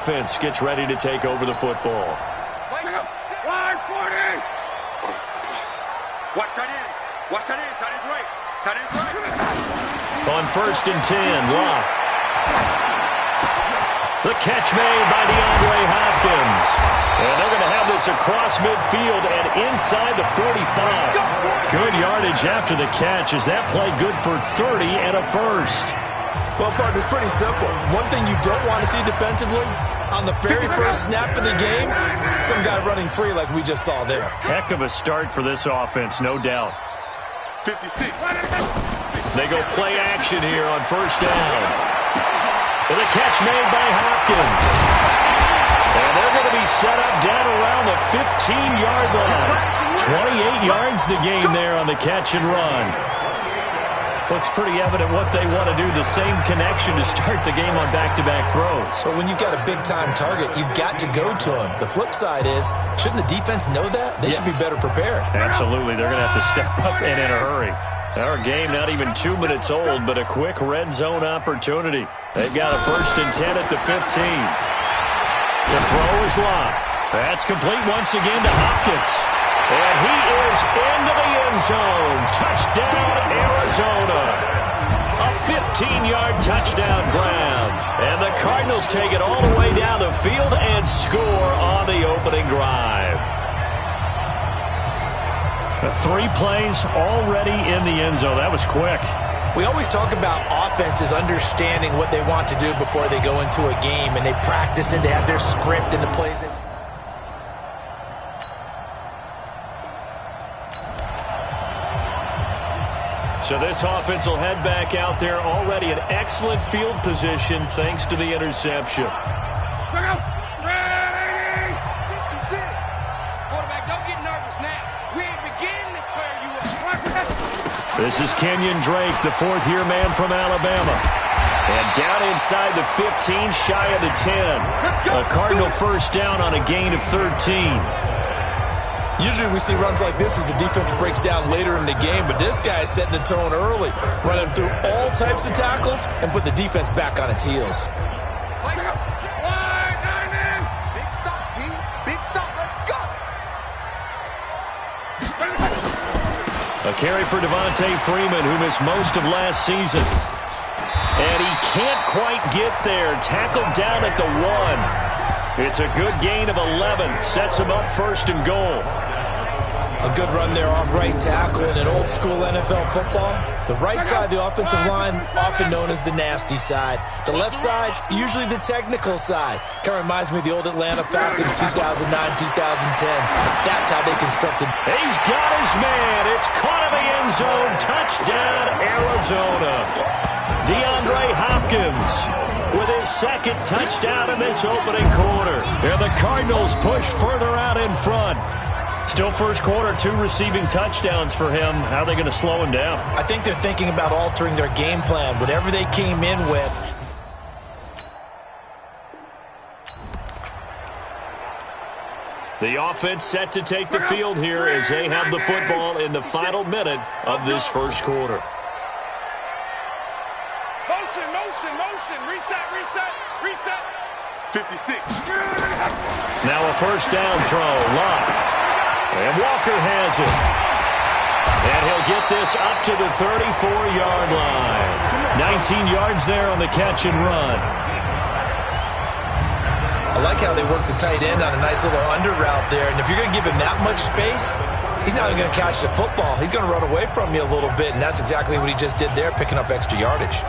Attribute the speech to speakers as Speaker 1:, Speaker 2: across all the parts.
Speaker 1: offense gets ready to take over the football.
Speaker 2: Line 40! Watch tight end. Watch tight end. Tight end's right. Tight end's right.
Speaker 1: On 1st and 10, Locke. The catch made by DeAndre Hopkins. And they're going to have this across midfield and inside the 45. Good yardage after the catch. Is that play good for 30 and a first?
Speaker 3: Well, partner, it's pretty simple. One thing you don't want to see defensively, on the very first snap of the game, some guy running free like we just saw there.
Speaker 1: Heck of a start for this offense, no doubt.
Speaker 2: 56.
Speaker 1: They go play action here on 1st down. And the catch made by Hopkins. And they're going to be set up down around the 15-yard line. 28 yards the game there on the catch and run. Looks pretty evident what they want to do. The same connection to start the game on back-to-back throws.
Speaker 3: But when you've got a big-time target, you've got to go to him. The flip side is, shouldn't the defense know that? They should be better prepared.
Speaker 1: Absolutely. They're going to have to step up and in a hurry. Our game not even 2 minutes old, but a quick red zone opportunity. They've got a 1st and 10 at the 15. To throw is Locke. That's complete once again to Hopkins. And he is into the end zone. Touchdown, Arizona. A 15-yard touchdown grab. And the Cardinals take it all the way down the field and score on the opening drive. 3 plays already in the end zone. That was quick.
Speaker 3: We always talk about offenses understanding what they want to do before they go into a game, and they practice it. They have their script and the plays.
Speaker 1: So this offense will head back out there, already in excellent field position thanks to the interception. This is Kenyon Drake, the 4th-year man from Alabama. And down inside the 15, shy of the 10. A Cardinal 1st down on a gain of 13.
Speaker 3: Usually we see runs like this as the defense breaks down later in the game, but this guy is setting the tone early, running through all types of tackles and put the defense back on its heels.
Speaker 1: A carry for Devontae Freeman, who missed most of last season. And he can't quite get there. Tackled down at the 1. It's a good gain of 11. Sets him up 1st and goal.
Speaker 3: A good run there off right tackle in an old-school NFL football. The right side of the offensive line, often known as the nasty side. The left side, usually the technical side. Kind of reminds me of the old Atlanta Falcons 2009-2010. That's how they constructed.
Speaker 1: He's got his man. It's caught in the end zone. Touchdown, Arizona. DeAndre Hopkins with his 2nd touchdown in this opening quarter. And the Cardinals push further out in front. Still 1st quarter, 2 receiving touchdowns for him. How are they going to slow him down?
Speaker 3: I think they're thinking about altering their game plan. Whatever they came in with.
Speaker 1: The offense set to take the field here as they have the football in the final minute of this 1st quarter.
Speaker 2: Motion, motion, motion. Reset, reset, reset. 56.
Speaker 1: Now a 1st down throw. Locke. And Walker has it. And he'll get this up to the 34-yard line. 19 yards there on the catch and run.
Speaker 3: I like how they work the tight end on a nice little under route there. And if you're going to give him that much space, he's not even going to catch the football. He's going to run away from you a little bit, and that's exactly what he just did there, picking up extra yardage.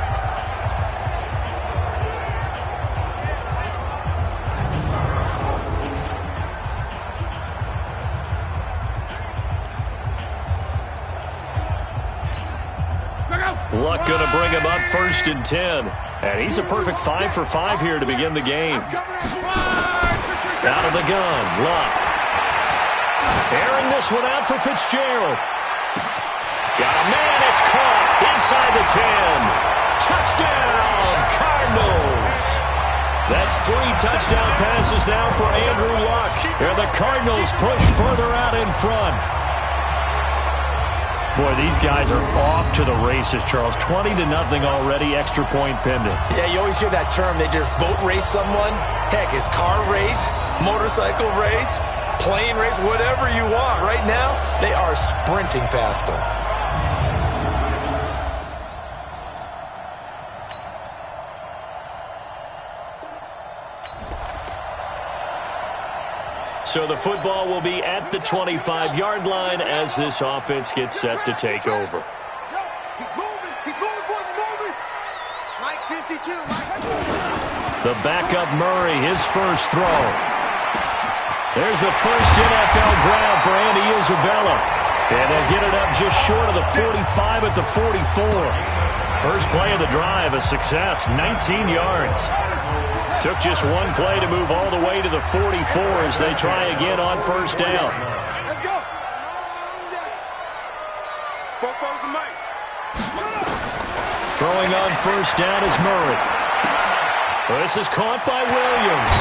Speaker 1: Luck going to bring him up 1st and 10. And he's a perfect 5 for 5 here to begin the game. Out of the gun, Luck. Airing this one out for Fitzgerald. Got a man, it's caught inside the 10. Touchdown, Cardinals. That's 3 touchdown passes now for Andrew Luck. And the Cardinals push further out in front. Boy, these guys are off to the races, Charles. 20-0 already, extra point pending.
Speaker 3: Yeah, you always hear that term. They just boat race someone. Heck, it's car race, motorcycle race, plane race, whatever you want. Right now, they are sprinting past them.
Speaker 1: So the football will be at the 25-yard line as this offense gets set to take over.
Speaker 2: He's moving. He's moving, boys. He's moving. Mike 52.
Speaker 1: The backup Murray, his first throw. There's the first NFL grab for Andy Isabella. And they'll get it up just short of the 45 at the 44. First play of the drive, a success, 19 yards. Took just one play to move all the way to the 44 as they try again on first down.
Speaker 2: Let's go.
Speaker 1: Throwing on first down is Murray. This is caught by Williams.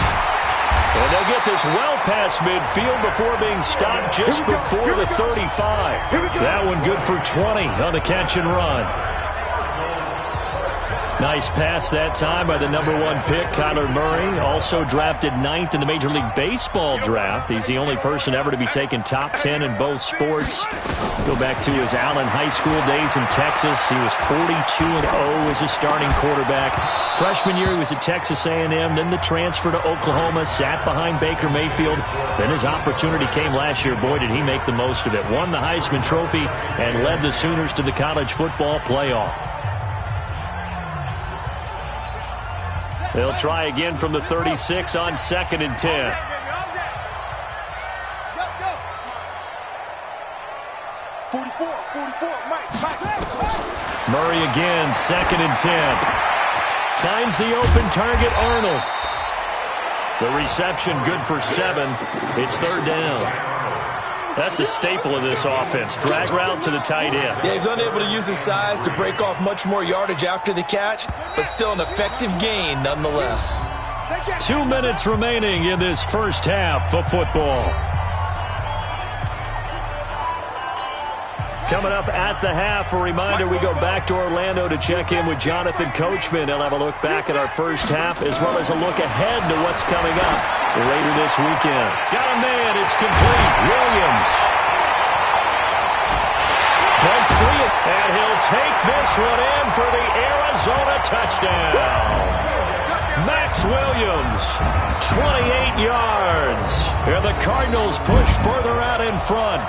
Speaker 1: And they'll get this well past midfield before being stopped just before the 35. That one good for 20 on the catch and run. Nice pass that time by the #1 pick, Kyler Murray. Also drafted 9th in the Major League Baseball draft. He's the only person ever to be taken top 10 in both sports. Go back to his Allen High School days in Texas. He was 42-0 as a starting quarterback. Freshman year, he was at Texas A&M. Then the transfer to Oklahoma, sat behind Baker Mayfield. Then his opportunity came last year. Boy, did he make the most of it. Won the Heisman Trophy and led the Sooners to the college football playoff. They'll try again from the 36 on 2nd and 10. Murray again, 2nd and 10. Finds the open target, Arnold. The reception good for 7. It's 3rd down. That's a staple of this offense. Drag route to the tight end.
Speaker 3: Yeah, he's unable to use his size to break off much more yardage after the catch, but still an effective gain nonetheless.
Speaker 1: 2 minutes remaining in this first half of football. Coming up at the half, a reminder, we go back to Orlando to check in with Jonathan Coachman. He'll have a look back at our first half as well as a look ahead to what's coming up later this weekend. Got a man, it's complete. Williams. Breaks free, and he'll take this one in for the Arizona touchdown. Max Williams, 28 yards. And the Cardinals push further out in front.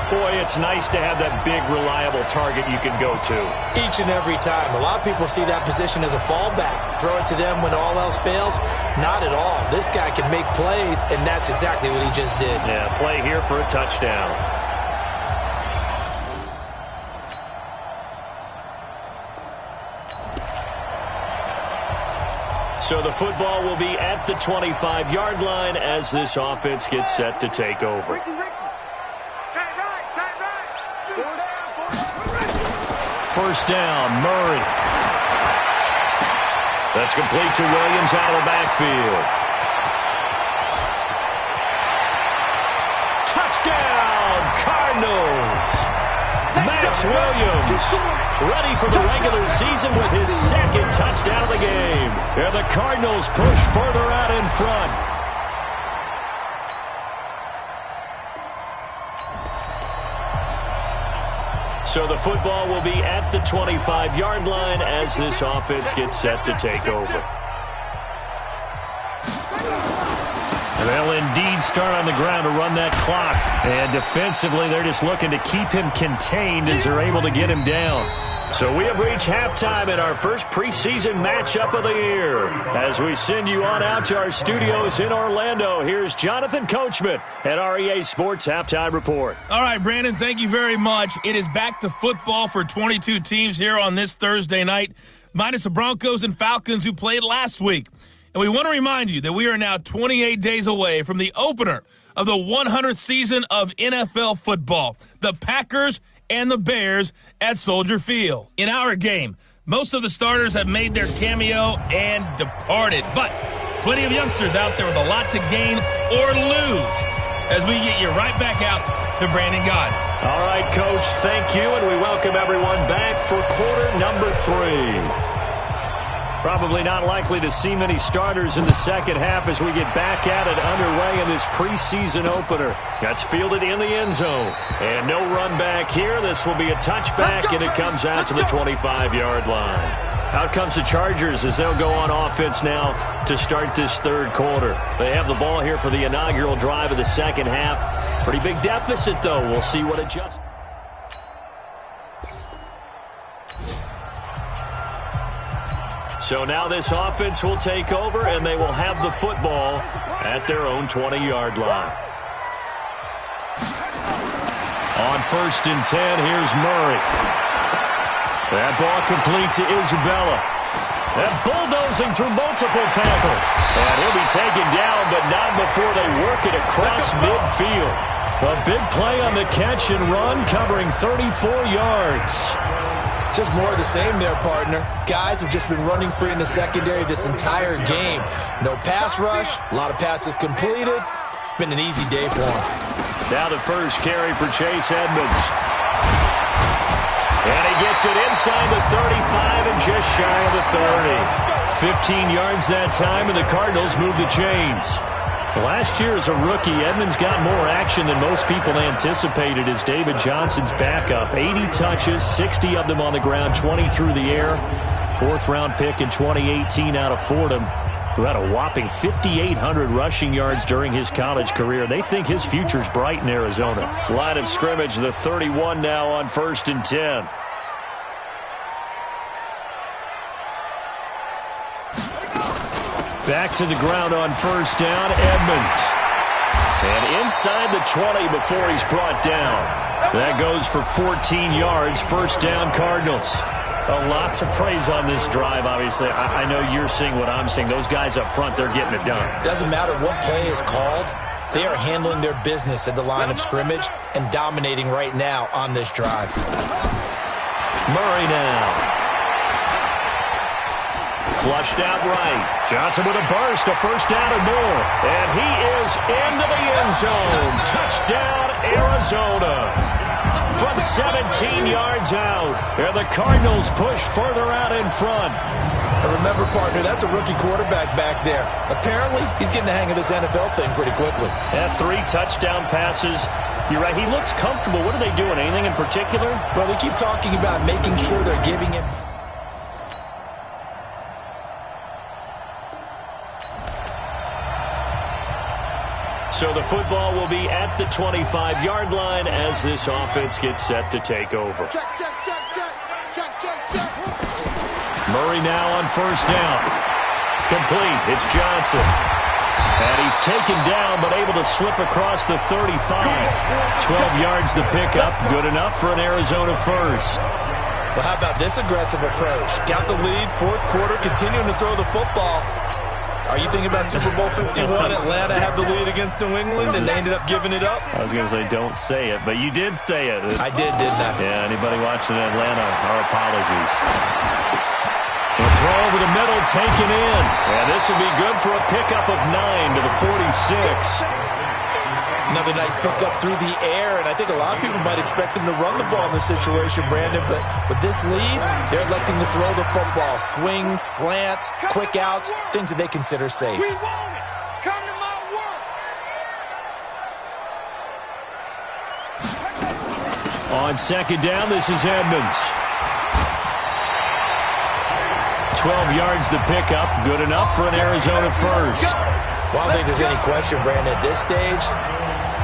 Speaker 1: Boy, it's nice to have that big, reliable target you can go to.
Speaker 3: Each and every time. A lot of people see that position as a fallback. Throw it to them when all else fails. Not at all. This guy can make plays, and that's exactly what he just did.
Speaker 1: Yeah, play here for a touchdown. So the football will be at the 25-yard line as this offense gets set to take over. First down, Murray. That's complete to Williams out of the backfield. Touchdown, Cardinals. Max Williams ready for the regular season with his 2nd touchdown of the game. And the Cardinals push further out in front. So the football will be at the 25-yard line as this offense gets set to take over. They'll indeed start on the ground to run that clock. And defensively, they're just looking to keep him contained as they're able to get him down. So we have reached halftime in our first preseason matchup of the year. As we send you on out to our studios in Orlando, here's Jonathan Coachman at REA Sports Halftime Report.
Speaker 4: All right, Brandon, thank you very much. It is back to football for 22 teams here on this Thursday night, minus the Broncos and Falcons who played last week. And we want to remind you that we are now 28 days away from the opener of the 100th season of NFL football. The Packers and the Bears at Soldier Field. In our game, most of the starters have made their cameo and departed, but plenty of youngsters out there with a lot to gain or lose. as we get you right back out to Brandon Gaudin.
Speaker 1: All right, Coach, thank you, and we welcome everyone back for quarter number 3. Probably not likely to see many starters in the second half as we get back at it underway in this preseason opener. That's fielded in the end zone. And no run back here. This will be a touchback, and it comes out to the 25-yard line. Out comes the Chargers as they'll go on offense now to start this third quarter. They have the ball here for the inaugural drive of the second half. Pretty big deficit, though. We'll see what adjusts. So now this offense will take over, and they will have the football at their own 20-yard line. On 1st and 10, here's Murray. That ball complete to Isabella. And bulldozing through multiple tackles. And he'll be taken down, but not before they work it across midfield. A big play on the catch and run, covering 34 yards.
Speaker 3: Just more of the same there, partner. Guys have just been running free in the secondary this entire game. No pass rush, a lot of passes completed. Been an easy day for him.
Speaker 1: Now the first carry for Chase Edmonds. And he gets it inside the 35 and just shy of the 30. 15 yards that time, and the Cardinals move the chains. Last year as a rookie, Edmonds got more action than most people anticipated as David Johnson's backup. 80 touches, 60 of them on the ground, 20 through the air. 4th-round pick in 2018 out of Fordham, who had a whopping 5,800 rushing yards during his college career. They think his future's bright in Arizona. Line of scrimmage, the 31 now on 1st and 10. Back to the ground on 1st down, Edmonds. And inside the 20 before he's brought down. That goes for 14 yards, 1st down Cardinals. A lot to praise on this drive, obviously. I know you're seeing what I'm seeing. Those guys up front, they're getting it done.
Speaker 3: Doesn't matter what play is called. They are handling their business at the line of scrimmage and dominating right now on this drive.
Speaker 1: Murray now. Flushed out right. Johnson with a burst, a 1st down and more. And he is into the end zone. Touchdown, Arizona. From 17 yards out. And the Cardinals push further out in front.
Speaker 3: And remember, partner, that's a rookie quarterback back there. Apparently, he's getting the hang of this NFL thing pretty quickly.
Speaker 1: And 3 touchdown passes. You're right, he looks comfortable. What are they doing? Anything in particular?
Speaker 3: Well, they keep talking about making sure they're giving him...
Speaker 1: So the football will be at the 25-yard line as this offense gets set to take over.
Speaker 2: Check, check, check, check, check, check, check.
Speaker 1: Murray now on 1st down. Complete. It's Johnson. And he's taken down but able to slip across the 35. 12 yards the pickup. Good enough for an Arizona first.
Speaker 3: Well, how about this aggressive approach? Got the lead, 4th quarter, continuing to throw the football. Are you thinking about Super Bowl 51? Atlanta had the lead against New England, and they ended up giving it up?
Speaker 1: I was going to say, don't say it, but you did say it.
Speaker 3: I did, didn't I?
Speaker 1: Yeah, anybody watching Atlanta, our apologies. The throw over the middle, taken in. And this will be good for a pickup of 9 to the 46.
Speaker 3: Another nice pickup through the air, and I think a lot of people might expect them to run the ball in this situation, Brandon, but with this lead, they're electing to throw the football. Swings, slants, quick outs, things that they consider safe.
Speaker 2: We want it. Come to my work.
Speaker 1: On 2nd down, this is Edmonds. 12 yards the pickup, good enough for an Arizona first.
Speaker 3: Well, I don't think there's any question, Brandon, at this stage,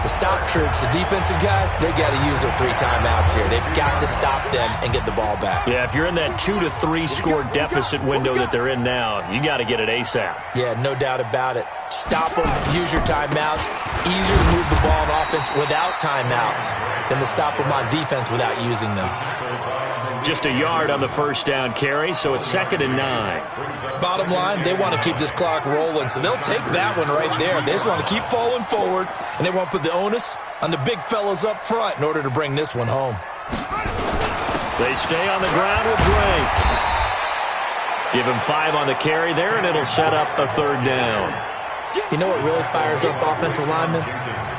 Speaker 3: the stop troops, the defensive guys, they got to use their 3 timeouts here. They've got to stop them and get the ball back.
Speaker 1: Yeah, if you're in that 2 to 3 score deficit window that they're in now, you got to get it ASAP.
Speaker 3: Yeah, no doubt about it. Stop them, use your timeouts. Easier to move the ball on offense without timeouts than to stop them on defense without using them.
Speaker 1: Just a yard on the 1st down carry, so it's 2nd and 9.
Speaker 3: Bottom line, they want to keep this clock rolling, so they'll take that one right there. They just want to keep falling forward, and they want to put the onus on the big fellas up front in order to bring this one home.
Speaker 1: They stay on the ground with Drake. Give him 5 on the carry there, and it'll set up a 3rd down.
Speaker 3: You know what really fires up offensive linemen?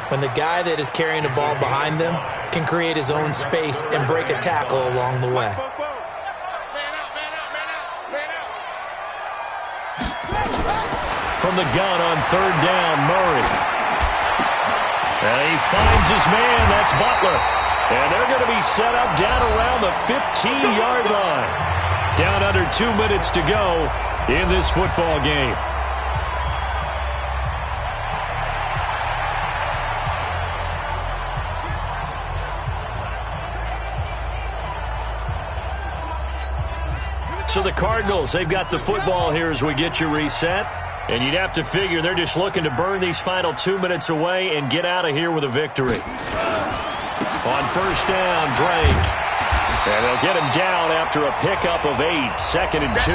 Speaker 3: When the guy that is carrying the ball behind them can create his own space and break a tackle along the way.
Speaker 1: From the gun on third down, Murray. And he finds his man. That's Butler. And they're going to be set up down around the 15-yard line. Down under 2 minutes to go in this football game. So the Cardinals, they've got the football here as we get you reset. And you'd have to figure they're just looking to burn these final 2 minutes away and get out of here with a victory. On first down, Drake. And they'll get him down after a pickup of 8, 2nd and 2.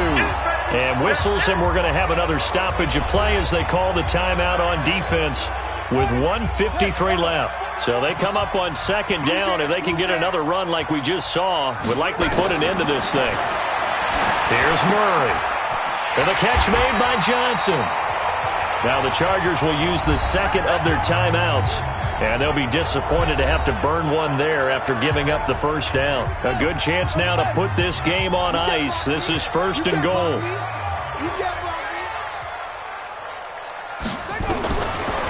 Speaker 1: And whistles, and we're going to have another stoppage of play as they call the timeout on defense with 1:53 left. So they come up on second down. If they can get another run like we just saw, would likely put an end to this thing. Here's Murray. And the catch made by Johnson. Now the Chargers will use the second of their timeouts. And they'll be disappointed to have to burn one there after giving up the first down. A good chance now to put this game on ice. This is first and goal.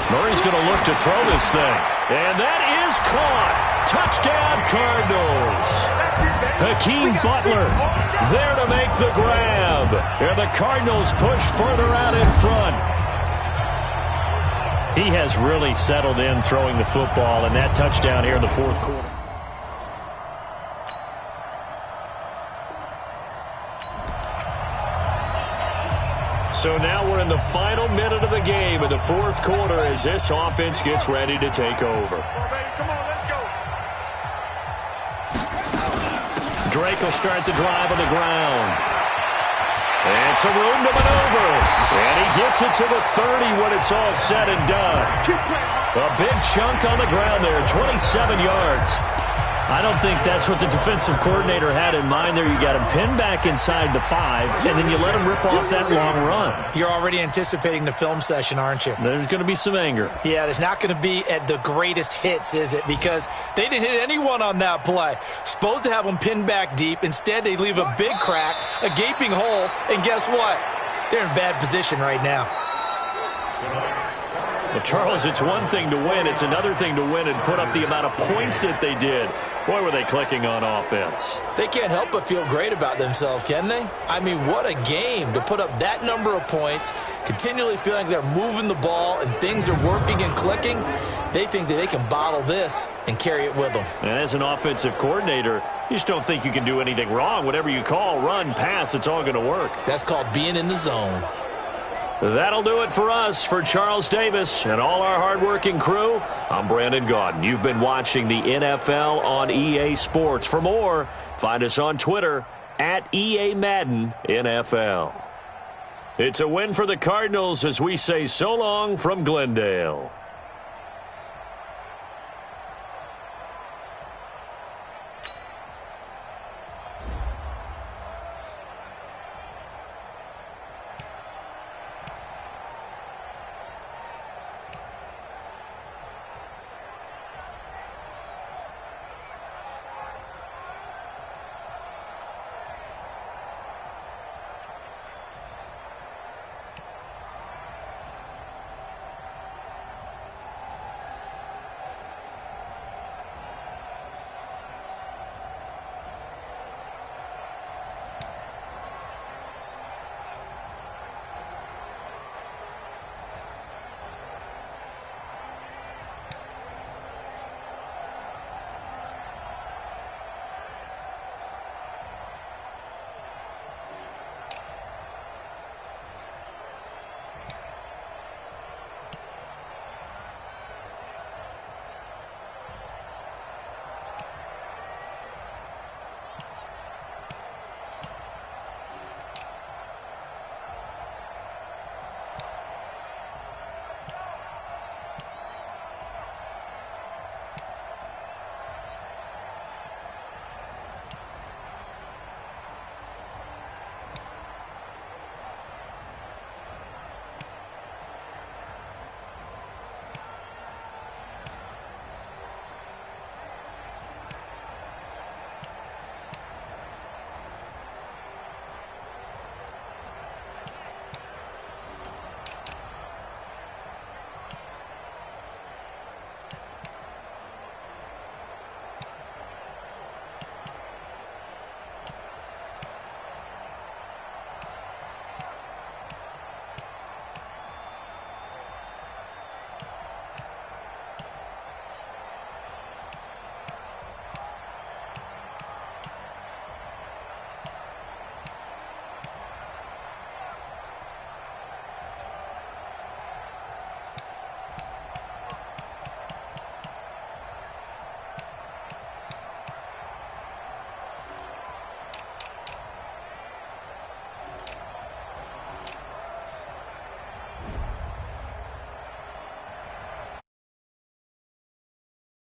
Speaker 1: Murray's going to look to throw this thing. And that is caught. Touchdown, Cardinals. Hakeem Butler there to make the grab. And the Cardinals push further out in front. He has really settled in throwing the football, and that touchdown here in the fourth quarter. So now we're in the final minute of the game in the fourth quarter as this offense gets ready to take over. Drake will start the drive on the ground. And some room to maneuver. And he gets it to the 30 when it's all said and done. A big chunk on the ground there, 27 yards. I don't think that's what the defensive coordinator had in mind there. You got him pinned back inside the 5, and then you let him rip off that long run.
Speaker 3: You're already anticipating the film session, aren't you?
Speaker 1: There's going to be some anger.
Speaker 3: Yeah, there's not going to be at the greatest hits, is it? Because they didn't hit anyone on that play. Supposed to have them pinned back deep. Instead, they leave a big crack, a gaping hole, and guess what? They're in bad position right now.
Speaker 1: Well, Charles, it's one thing to win. It's another thing to win and put up the amount of points that they did. Boy, were they clicking on offense.
Speaker 3: They can't help but feel great about themselves, can they? I mean, what a game to put up that number of points, continually feeling like they're moving the ball and things are working and clicking. They think that they can bottle this and carry it with them.
Speaker 1: And as an offensive coordinator, you just don't think you can do anything wrong. Whatever you call, run, pass, it's all going to work.
Speaker 3: That's called being in the zone.
Speaker 1: That'll do it for us. For Charles Davis and all our hardworking crew, I'm Brandon Gaudin. You've been watching the NFL on EA Sports. For more, find us on Twitter at EA Madden NFL. It's a win for the Cardinals as we say so long from Glendale.